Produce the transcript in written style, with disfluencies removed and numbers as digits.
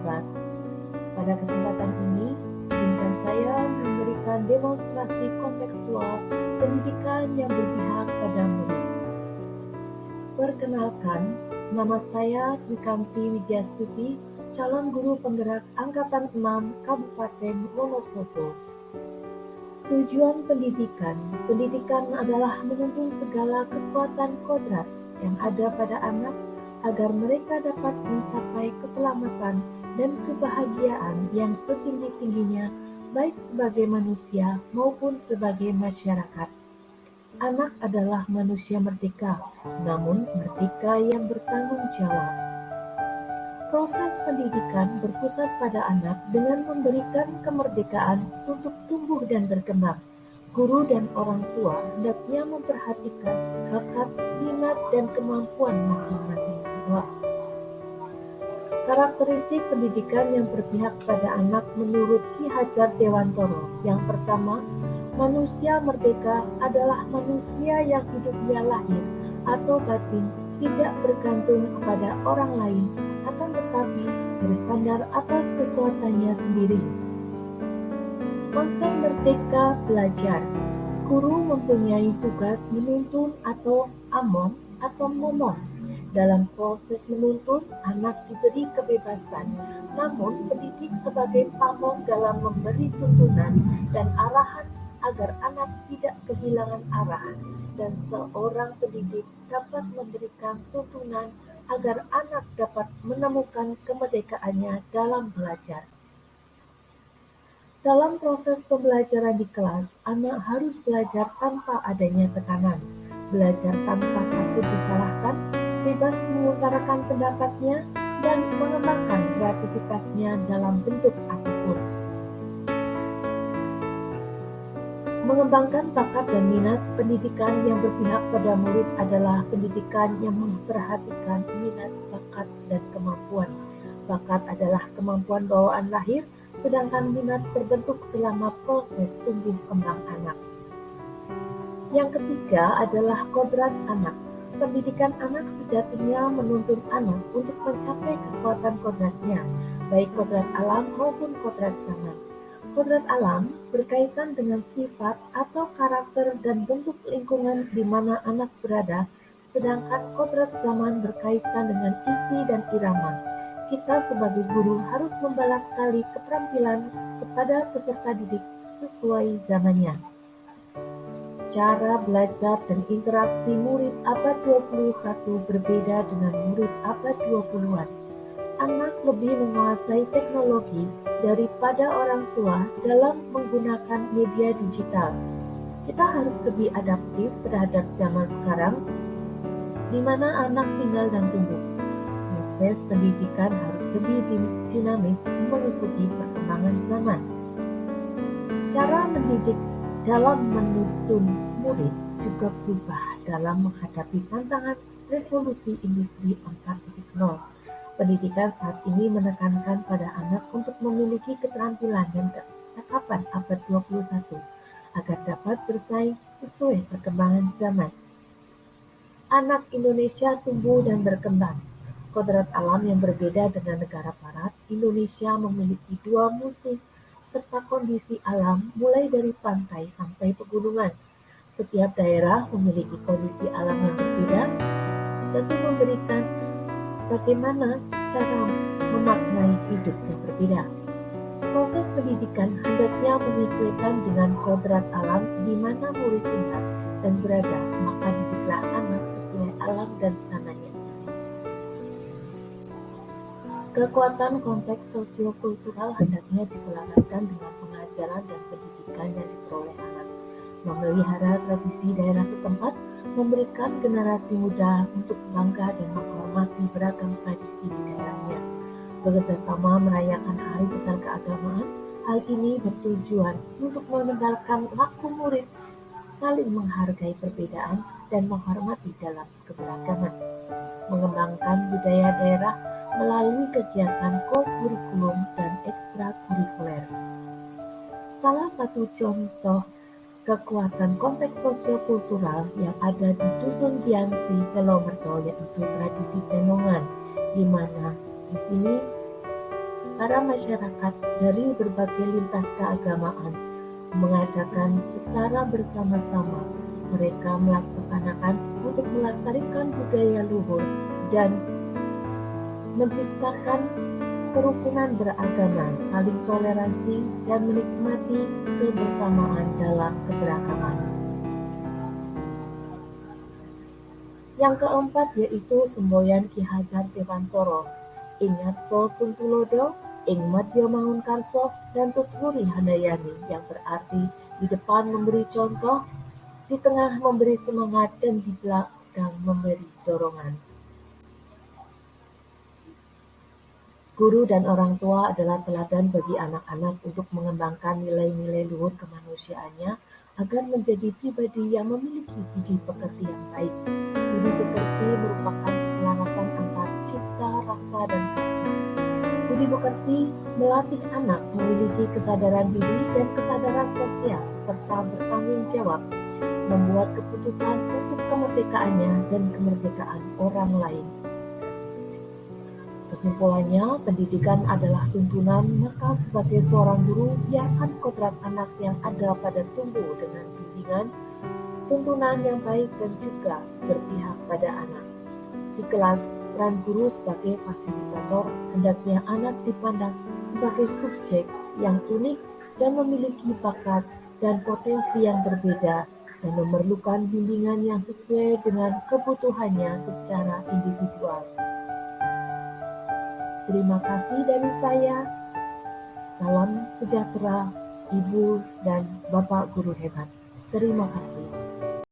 sahabat, pada kesempatan ini izinkan saya memberikan demonstrasi kontekstual pendidikan yang berpihak pada murid. Perkenalkan, nama saya Trikanti Widyastuti, calon guru penggerak Angkatan 6 Kabupaten Wonosobo. Tujuan pendidikan adalah menuntun segala kekuatan kodrat yang ada pada anak agar mereka dapat mencapai keselamatan dan kebahagiaan yang setinggi-tingginya baik sebagai manusia maupun sebagai masyarakat. Anak adalah manusia merdeka, namun merdeka yang bertanggung jawab. Proses pendidikan berpusat pada anak dengan memberikan kemerdekaan untuk tumbuh dan berkembang. Guru dan orang tua hendaknya memperhatikan bakat, minat, dan kemampuan masing-masing siswa. Karakteristik pendidikan yang berpihak pada anak menurut Ki Hajar Dewantoro. Yang pertama, manusia merdeka adalah manusia yang hidupnya lahir atau batin tidak bergantung kepada orang lain, akan tetapi bersandar atas kekuatannya sendiri. Konsep merdeka belajar. Guru mempunyai tugas menuntun atau amon atau momon. Dalam proses menuntun, anak diberi kebebasan, namun pendidik sebagai pamong dalam memberi tuntunan dan arahan agar anak tidak kehilangan arah, dan seorang pendidik dapat memberikan tuntunan agar anak dapat menemukan kemerdekaannya dalam belajar. Dalam proses pembelajaran di kelas, anak harus belajar tanpa adanya tekanan, belajar tanpa takut disalahkan, bebas mengutarakan pendapatnya, dan mengembangkan kreativitasnya dalam bentuk apapun. Mengembangkan bakat dan minat. Pendidikan yang berpihak pada murid adalah pendidikan yang memperhatikan minat, bakat, dan kemampuan. Bakat adalah kemampuan bawaan lahir, sedangkan minat terbentuk selama proses tumbuh kembang anak. Yang ketiga adalah kodrat anak. Pendidikan anak sejatinya menuntun anak untuk mencapai kekuatan kodratnya, baik kodrat alam maupun kodrat zaman. Kodrat alam berkaitan dengan sifat atau karakter dan bentuk lingkungan di mana anak berada, sedangkan kodrat zaman berkaitan dengan isi dan irama. Kita sebagai guru harus membalakali keterampilan kepada peserta didik sesuai zamannya. Cara belajar dan interaksi murid abad 21 berbeda dengan murid abad 20-an. Anak lebih menguasai teknologi daripada orang tua dalam menggunakan media digital. Kita harus lebih adaptif terhadap zaman sekarang, di mana anak tinggal dan tumbuh. Proses pendidikan harus lebih dinamis mengikuti perkembangan zaman. Cara mendidik dalam menuntun murid juga berubah dalam menghadapi tantangan revolusi industri 4.0. Pendidikan saat ini menekankan pada anak untuk memiliki keterampilan dan kecakapan abad 21 agar dapat bersaing sesuai perkembangan zaman. Anak Indonesia tumbuh dan berkembang. Kodrat alam yang berbeda dengan negara barat, Indonesia memiliki dua musim serta kondisi alam mulai dari pantai sampai pegunungan. Setiap daerah memiliki kondisi alam yang berbeda, tentu memberikan bagaimana cara memaknai hidup yang berbeda. Proses pendidikan hendaknya menyesuaikan dengan kodrat alam di mana murid tinggal dan berada, maka didiklah anak sesuai alam dan sananya. Kekuatan konteks sosiokultural hendaknya diselaraskan dengan pengajaran dan pendidikan yang diperoleh anak. Memelihara tradisi daerah setempat, memberikan generasi muda untuk bangga dan menghormati beragam tradisi di daerahnya. Bekerjasama merayakan hari besar keagamaan, hal ini bertujuan untuk mengendalikan laku murid saling menghargai perbedaan dan menghormati dalam keberagaman. Mengembangkan budaya daerah melalui kegiatan ko-kurikulum dan ekstrakurikuler. Salah satu contoh kekuatan konteks sosiokultural yang ada di Dusun Gianti, Selomerto, yaitu tradisi tenongan, di mana di sini para masyarakat dari berbagai lintas keagamaan mengadakan secara bersama-sama. Mereka melaksanakan untuk melestarikan budaya luhur dan menciptakan kerukunan beragama, saling toleransi, dan menikmati kebersamaan dalam keberagaman. Yang keempat yaitu semboyan Ki Hajar Dewantara, ing ngarsa Suntulodo, ing madya Mangun Karso, dan tuturi Handayani, yang berarti di depan memberi contoh, di tengah memberi semangat, dan di belakang memberi dorongan. Guru dan orang tua adalah teladan bagi anak-anak untuk mengembangkan nilai-nilai luhur kemanusiaannya agar menjadi pribadi yang memiliki budi pekerti yang baik. Budi pekerti merupakan keselarasan antar cipta, rasa, dan karma. Budi pekerti melatih anak memiliki kesadaran diri dan kesadaran sosial serta bertanggung jawab, membuat keputusan untuk kemerdekaannya dan kemerdekaan orang lain. Kesimpulannya, pendidikan adalah tuntunan, maka sebagai seorang guru, biarkan kodrat anak yang ada pada tumbuh dengan bimbingan, tuntunan yang baik dan juga berpihak pada anak. Di kelas, peran guru sebagai fasilitator, hendaknya anak dipandang sebagai subjek yang unik dan memiliki bakat dan potensi yang berbeda dan memerlukan bimbingan yang sesuai dengan kebutuhannya secara individual. Terima kasih dari saya. Salam sejahtera, Ibu dan Bapak Guru hebat. Terima kasih.